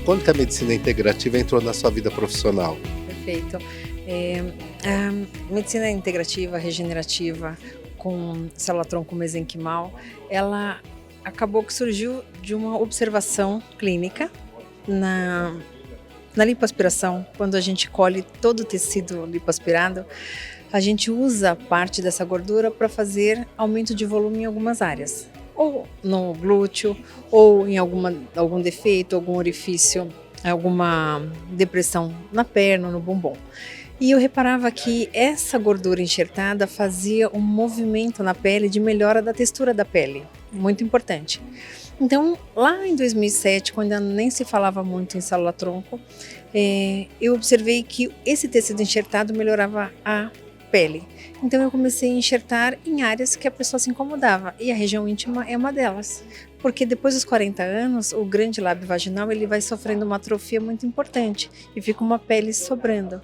Quando que a medicina integrativa entrou na sua vida profissional? Perfeito. A medicina integrativa, regenerativa, com célula-tronco mesenquimal, ela acabou que surgiu de uma observação clínica na lipoaspiração. Quando a gente colhe todo o tecido lipoaspirado, a gente usa parte dessa gordura para fazer aumento de volume em algumas áreas. Ou no glúteo, ou em algum defeito, algum orifício, alguma depressão na perna, no bumbum. E eu reparava que essa gordura enxertada fazia um movimento na pele de melhora da textura da pele, muito importante. Então, lá em 2007, quando ainda nem se falava muito em célula-tronco, eu observei que esse tecido enxertado melhorava a pele. Então eu comecei a enxertar em áreas que a pessoa se incomodava, e a região íntima é uma delas, Porque depois dos 40 anos, o grande lábio vaginal ele vai sofrendo uma atrofia muito importante e fica uma pele sobrando.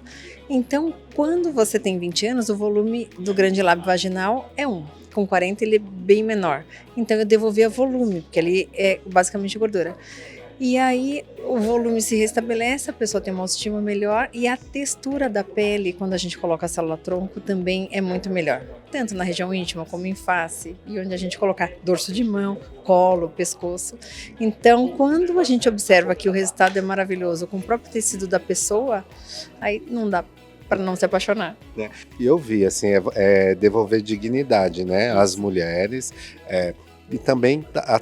Então, quando você tem 20 anos, o volume do grande lábio vaginal é 1. Com 40 ele é bem menor. Então eu devolvia volume, porque ali é basicamente gordura. E aí o volume se restabelece, a pessoa tem uma autoestima melhor e a textura da pele, quando a gente coloca a célula-tronco, também é muito melhor. Tanto na região íntima como em face e onde a gente colocar dorso de mão, colo, pescoço. Então, quando a gente observa que o resultado é maravilhoso com o próprio tecido da pessoa, aí não dá para não se apaixonar. E eu vi, assim, devolver dignidade, né, às mulheres, e também há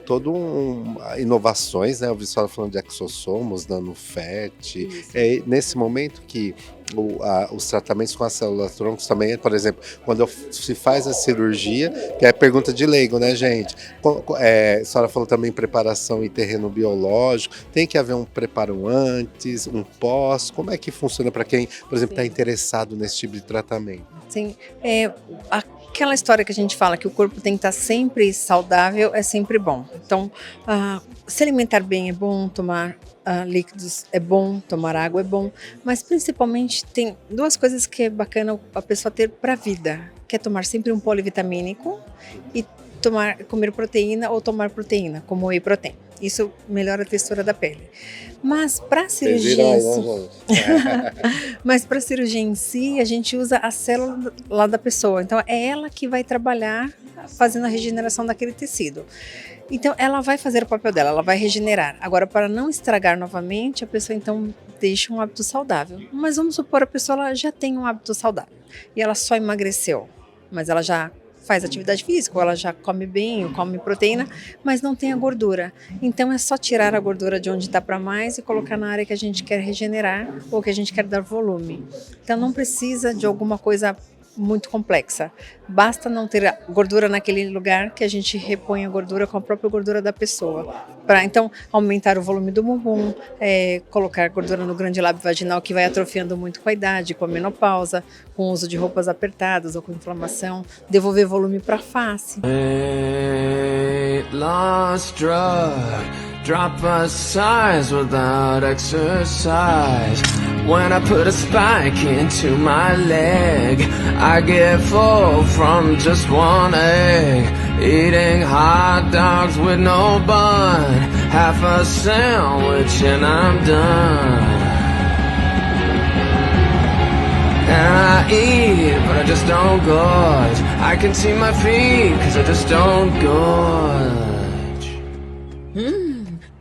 inovações, né? Eu vi só falando de exossomos, nanofet. É nesse momento que os tratamentos com as células-troncos também, por exemplo, quando se faz a cirurgia, que é pergunta de leigo, né, gente? A senhora falou também preparação em terreno biológico, tem que haver um preparo antes, um pós, como é que funciona para quem, por exemplo, está interessado nesse tipo de tratamento? Sim, aquela história que a gente fala que o corpo tem que estar sempre saudável é sempre bom. Então, se alimentar bem é bom, tomar líquidos é bom, tomar água é bom, mas principalmente tem 2 coisas que é bacana a pessoa ter para a vida, que é tomar sempre um polivitamínico e comer proteína ou tomar proteína, como whey protein. Isso melhora a textura da pele. Mas para cirurgia em si, a gente usa a célula lá da pessoa. Então é ela que vai trabalhar fazendo a regeneração daquele tecido. Então ela vai fazer o papel dela, ela vai regenerar. Agora, para não estragar novamente, a pessoa então deixa um hábito saudável. Mas vamos supor a pessoa ela já tem um hábito saudável e ela só emagreceu, mas ela já faz atividade física, ou ela já come bem, ou come proteína, mas não tem a gordura. Então é só tirar a gordura de onde está para mais e colocar na área que a gente quer regenerar ou que a gente quer dar volume. Então não precisa de alguma coisa muito complexa. Basta não ter a gordura naquele lugar que a gente repõe a gordura com a própria gordura da pessoa. Para então aumentar o volume do bumbum, colocar gordura no grande lábio vaginal que vai atrofiando muito com a idade, com a menopausa, com o uso de roupas apertadas ou com inflamação, devolver volume para a face. Lost drug, drop a size without exercise. When I put a spike into my leg, I get full from just one egg. Eating hot dogs with no bun, half a sandwich and I'm done. And I eat, but I just don't gorge. I can see my feet, cause I just don't gorge.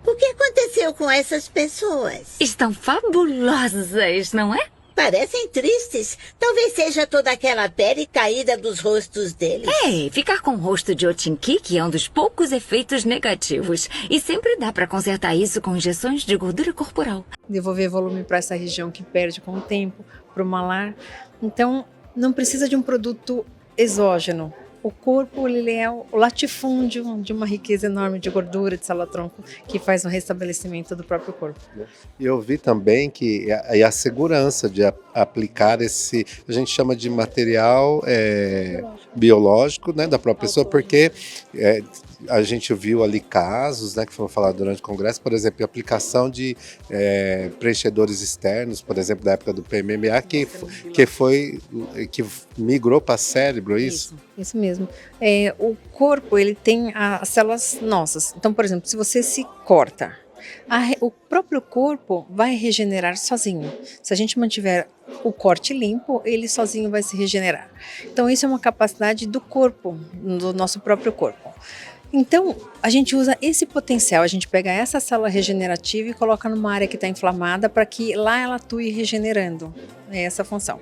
O que aconteceu com essas pessoas? Estão fabulosas, não é? Parecem tristes. Talvez seja toda aquela pele caída dos rostos deles. Ficar com o rosto de Otinkiki é um dos poucos efeitos negativos. E sempre dá para consertar isso com injeções de gordura corporal. Devolver volume para essa região que perde com o tempo, para o malar. Então, não precisa de um produto exógeno. O corpo ele é o latifúndio de uma riqueza enorme de gordura, de célula-tronco, que faz o restabelecimento do próprio corpo. E eu vi também que a segurança de aplicar esse, a gente chama de material biológico, né, da própria pessoa, porque a gente viu ali casos, né, que foram falados durante o congresso, por exemplo, a aplicação de preenchedores externos, por exemplo, da época do PMMA, que migrou para cérebro, isso? Isso mesmo. O corpo ele tem as células nossas. Então, por exemplo, se você se corta, o próprio corpo vai regenerar sozinho. Se a gente mantiver o corte limpo, ele sozinho vai se regenerar. Então, isso é uma capacidade do corpo, do nosso próprio corpo. Então, a gente usa esse potencial, a gente pega essa célula regenerativa e coloca numa área que está inflamada para que lá ela atue regenerando. É essa a função.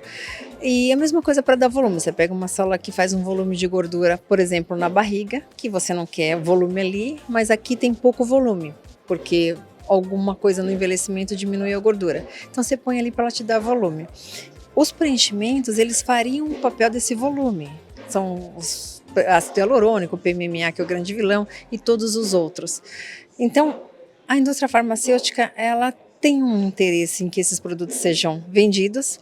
E a mesma coisa para dar volume. Você pega uma célula que faz um volume de gordura, por exemplo, na barriga, que você não quer volume ali, mas aqui tem pouco volume, porque alguma coisa no envelhecimento diminui a gordura. Então, você põe ali para ela te dar volume. Os preenchimentos, eles fariam o papel desse volume. São os ácido hialurônico, o PMMA, que é o grande vilão, e todos os outros. Então, a indústria farmacêutica, ela tem um interesse em que esses produtos sejam vendidos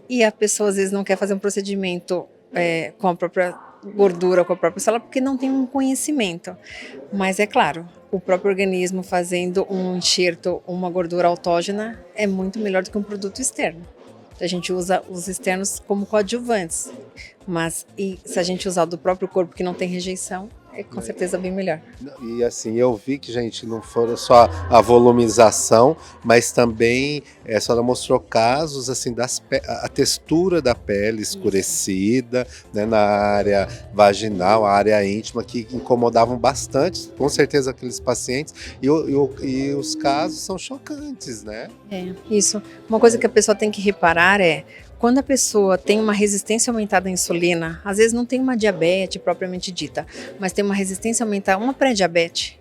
e a pessoa às vezes não quer fazer um procedimento com a própria gordura com a própria célula porque não tem um conhecimento. Mas é claro, o próprio organismo fazendo um enxerto, uma gordura autógena, é muito melhor do que um produto externo. A gente usa os externos como coadjuvantes, mas se a gente usar do próprio corpo que não tem rejeição, é com certeza bem melhor. E assim, eu vi que, gente, não foram só a volumização, mas também a senhora mostrou casos assim a textura da pele escurecida, né, na área vaginal, a área íntima, que incomodavam bastante, com certeza, aqueles pacientes. E os casos são chocantes, né? É, isso. Uma coisa que a pessoa tem que reparar é quando a pessoa tem uma resistência aumentada à insulina, às vezes não tem uma diabetes propriamente dita, mas tem uma resistência aumentada, uma pré-diabetes,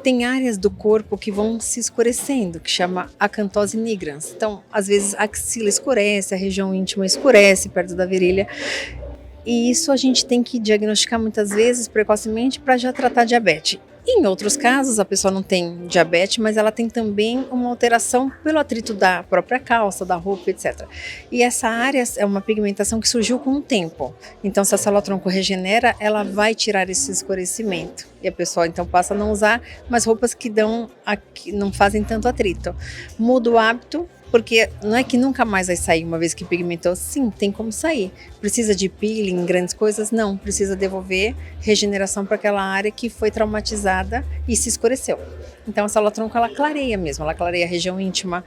tem áreas do corpo que vão se escurecendo, que chama acantose nigrans. Então, às vezes a axila escurece, a região íntima escurece perto da virilha. E isso a gente tem que diagnosticar muitas vezes precocemente para já tratar diabetes. Em outros casos, a pessoa não tem diabetes, mas ela tem também uma alteração pelo atrito da própria calça, da roupa, etc. E essa área é uma pigmentação que surgiu com o tempo. Então, se a célula-tronco regenera, ela vai tirar esse escurecimento. E a pessoa, então, passa a não usar mais roupas que não fazem tanto atrito. Muda o hábito, porque não é que nunca mais vai sair uma vez que pigmentou. Sim, tem como sair. Precisa de peeling, grandes coisas? Não. Precisa devolver regeneração para aquela área que foi traumatizada e se escureceu. Então, a célula-tronco, ela clareia mesmo. Ela clareia a região íntima,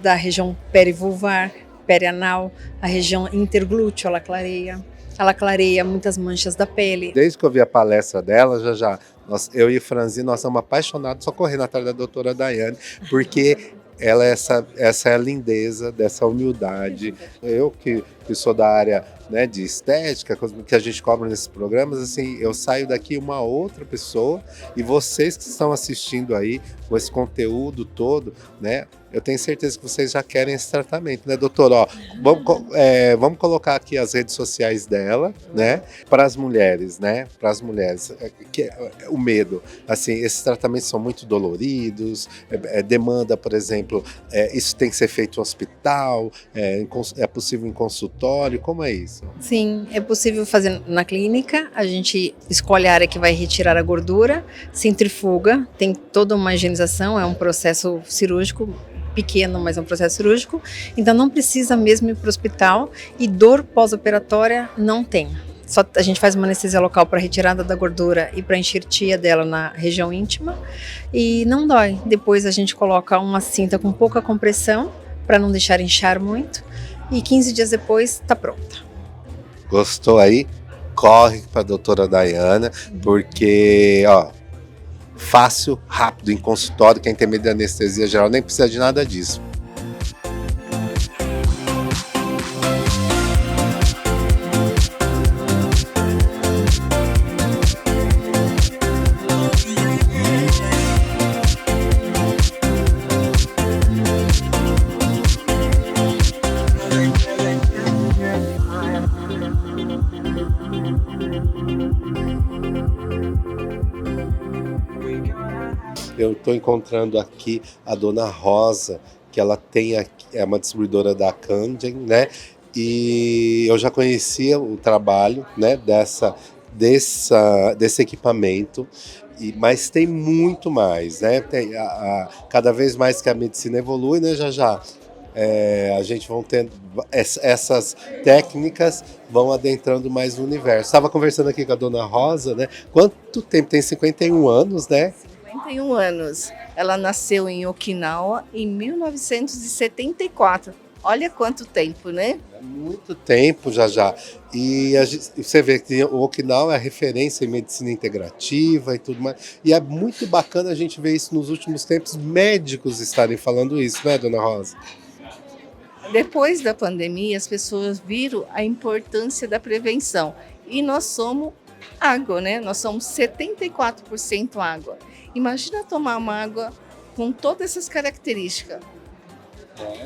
da região perivulvar, perianal, a região interglúteo, ela clareia. Ela clareia muitas manchas da pele. Desde que eu vi a palestra dela, eu e Franzi, nós somos apaixonados, só correndo atrás da doutora Daiane, porque ela é essa é a lindeza dessa humildade. Eu que sou da área, né, de estética, que a gente cobra nesses programas, assim, eu saio daqui uma outra pessoa, e vocês que estão assistindo aí com esse conteúdo todo, né, eu tenho certeza que vocês já querem esse tratamento, né, doutor? Ó, vamos colocar aqui as redes sociais dela, né, para as mulheres, né, o medo, assim, esses tratamentos são muito doloridos, demanda, por exemplo, isso tem que ser feito no hospital, é possível em consultório, como é isso? Sim, é possível fazer na clínica, a gente escolhe a área que vai retirar a gordura, centrifuga, tem toda uma higienização, é um processo cirúrgico, pequeno, mas é um processo cirúrgico, então não precisa mesmo ir para o hospital, e dor pós-operatória não tem. Só a gente faz uma anestesia local para retirada da gordura e para enxertia dela na região íntima, e não dói. Depois a gente coloca uma cinta com pouca compressão para não deixar inchar muito, e 15 dias depois está pronta. Gostou aí? Corre para a doutora Daiane, porque, ó, fácil, rápido, em consultório, quem tem medo de anestesia geral nem precisa de nada disso. Eu estou encontrando aqui a dona Rosa, que ela tem aqui, é uma distribuidora da Kangen, né? E eu já conhecia o trabalho, né, desse equipamento, mas tem muito mais, né? Tem cada vez mais que a medicina evolui, né, a gente vão tendo essas técnicas, vão adentrando mais no universo. Estava conversando aqui com a dona Rosa, né? Quanto tempo? Tem 51 anos, né? 51 anos. Ela nasceu em Okinawa em 1974. Olha quanto tempo, né? É muito tempo já. E você vê que o Okinawa é referência em medicina integrativa e tudo mais. E é muito bacana a gente ver isso nos últimos tempos, médicos estarem falando isso, né, dona Rosa? Depois da pandemia, as pessoas viram a importância da prevenção. E nós somos água, né? Nós somos 74% água. Imagina tomar uma água com todas essas características.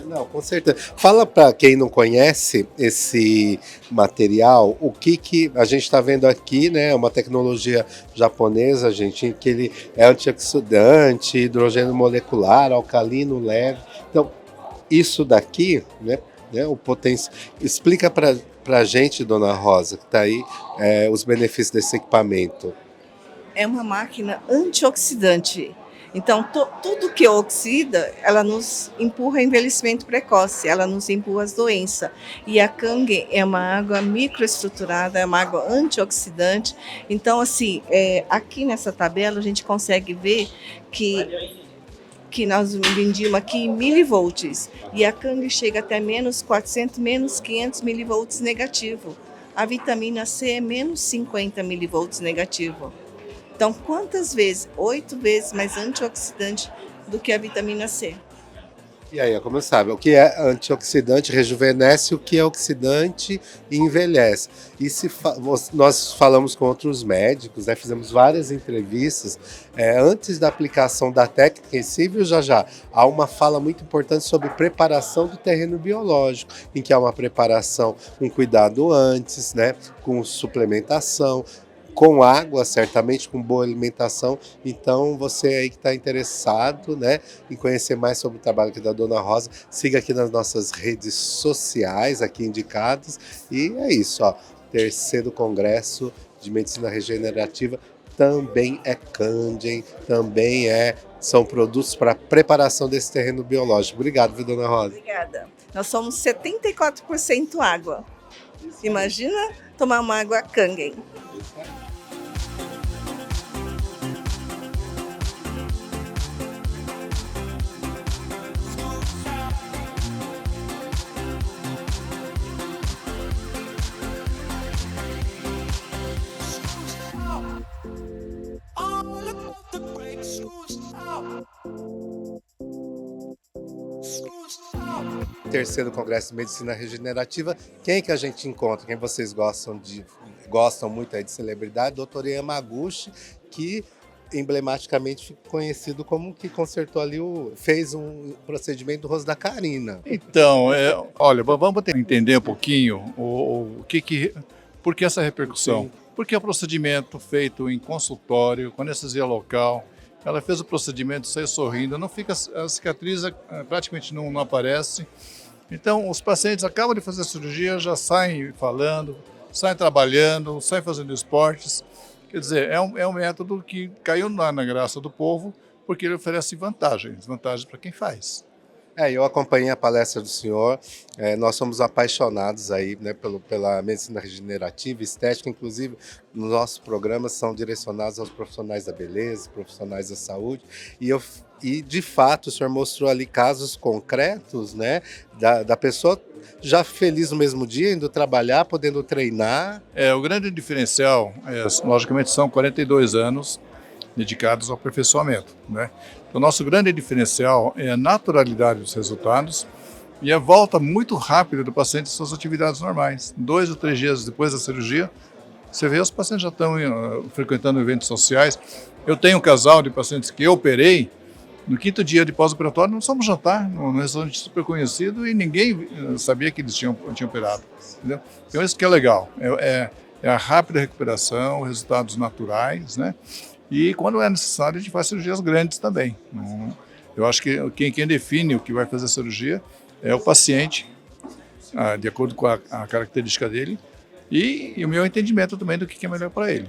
Não, com certeza. Fala para quem não conhece esse material, o que a gente está vendo aqui, né? É uma tecnologia japonesa, gente, que ele é antioxidante, hidrogênio molecular, alcalino, leve. Então, isso daqui, né? O potencial. Explica para para a gente, dona Rosa, que está aí, os benefícios desse equipamento. É uma máquina antioxidante. Então, tudo que oxida, ela nos empurra envelhecimento precoce, ela nos empurra as doenças. E a Kangen é uma água microestruturada, é uma água antioxidante. Então, assim, aqui nessa tabela a gente consegue ver que nós vendíamos aqui em milivolts. E a Kangen chega até menos 400, menos 500 milivolts negativo. A vitamina C é menos 50 milivolts negativo. Então, quantas vezes? 8 vezes mais antioxidante do que a vitamina C. E aí, como sabe, o que é antioxidante rejuvenesce, o que é oxidante envelhece. E nós falamos com outros médicos, né, fizemos várias entrevistas, antes da aplicação da técnica em si, viu, já há uma fala muito importante sobre preparação do terreno biológico, em que há uma preparação, um cuidado antes, né, com suplementação, com água, certamente, com boa alimentação. Então, você aí que está interessado, né, em conhecer mais sobre o trabalho aqui da Dona Rosa, siga aqui nas nossas redes sociais, aqui indicadas. E é isso, ó, 3º Congresso de Medicina Regenerativa também é Kangen, também são produtos para preparação desse terreno biológico. Obrigado, viu, Dona Rosa? Obrigada. Nós somos 74% água. Imagina tomar uma água Kangen. Terceiro Congresso de Medicina Regenerativa. Quem que a gente encontra? Quem vocês gostam muito aí de celebridade? Dr. Yamaguchi, que emblematicamente ficou conhecido como que consertou ali, fez um procedimento do rosto da Karina. Então, olha, vamos entender um pouquinho por que essa repercussão. Sim. Porque é um procedimento feito em consultório, com anestesia local. Ela fez o procedimento, saiu sorrindo, não fica, a cicatriz praticamente não aparece. Então, os pacientes acabam de fazer a cirurgia, já saem falando, saem trabalhando, saem fazendo esportes. Quer dizer, é um método que caiu na graça do povo, porque ele oferece vantagens para quem faz. Eu acompanhei a palestra do senhor, nós somos apaixonados aí, né, pela medicina regenerativa, estética, inclusive nos nossos programas são direcionados aos profissionais da beleza, profissionais da saúde, e de fato o senhor mostrou ali casos concretos, né, da pessoa já feliz no mesmo dia, indo trabalhar, podendo treinar. O grande diferencial, logicamente, são 42 anos dedicados ao aperfeiçoamento, né? O nosso grande diferencial é a naturalidade dos resultados e a volta muito rápida do paciente às suas atividades normais. 2 ou 3 dias depois da cirurgia, você vê os pacientes já estão frequentando eventos sociais. Eu tenho um casal de pacientes que eu operei, no 5º dia de pós-operatório, nós fomos jantar num restaurante super conhecido e ninguém sabia que eles tinham operado. Entendeu? Então isso que é legal, é a rápida recuperação, resultados naturais, né? E quando é necessário, a gente faz cirurgias grandes também. Eu acho que quem define o que vai fazer a cirurgia é o paciente, de acordo com a característica dele, e o meu entendimento também do que é melhor para ele.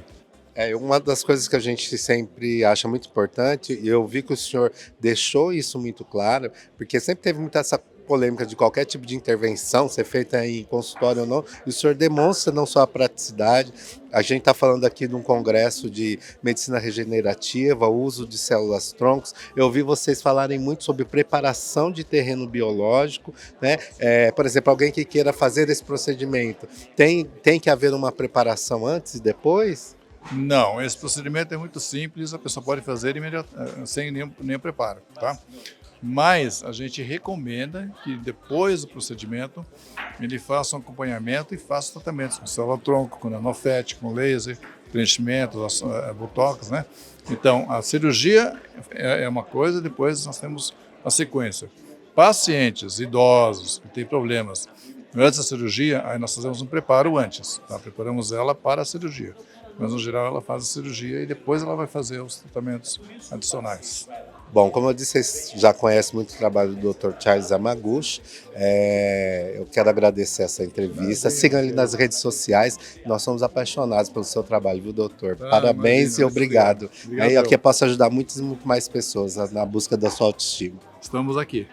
Uma das coisas que a gente sempre acha muito importante, e eu vi que o senhor deixou isso muito claro, porque sempre teve muita essa polêmica de qualquer tipo de intervenção, ser feita em consultório ou não, e o senhor demonstra não só a praticidade. A gente está falando aqui de um congresso de medicina regenerativa, o uso de células-troncos. Eu ouvi vocês falarem muito sobre preparação de terreno biológico, né? Por exemplo, alguém que queira fazer esse procedimento, tem que haver uma preparação antes e depois? Não, esse procedimento é muito simples, a pessoa pode fazer sem nenhum preparo, tá? Mas a gente recomenda que depois do procedimento ele faça um acompanhamento e faça tratamentos com célula-tronco, com nanofet, com laser, preenchimento, botox, né? Então, a cirurgia é uma coisa, depois nós temos a sequência. Pacientes idosos que têm problemas antes da cirurgia, aí nós fazemos um preparo antes, tá? Preparamos ela para a cirurgia. Mas, no geral, ela faz a cirurgia e depois ela vai fazer os tratamentos adicionais. Bom, como eu disse, vocês já conhecem muito o trabalho do Dr. Charles Yamaguchi. Eu quero agradecer essa entrevista. Sigam ele nas redes sociais. Nós somos apaixonados pelo seu trabalho, viu, doutor? Parabéns e obrigado. E eu que posso ajudar muito mais pessoas na busca da sua autoestima. Estamos aqui.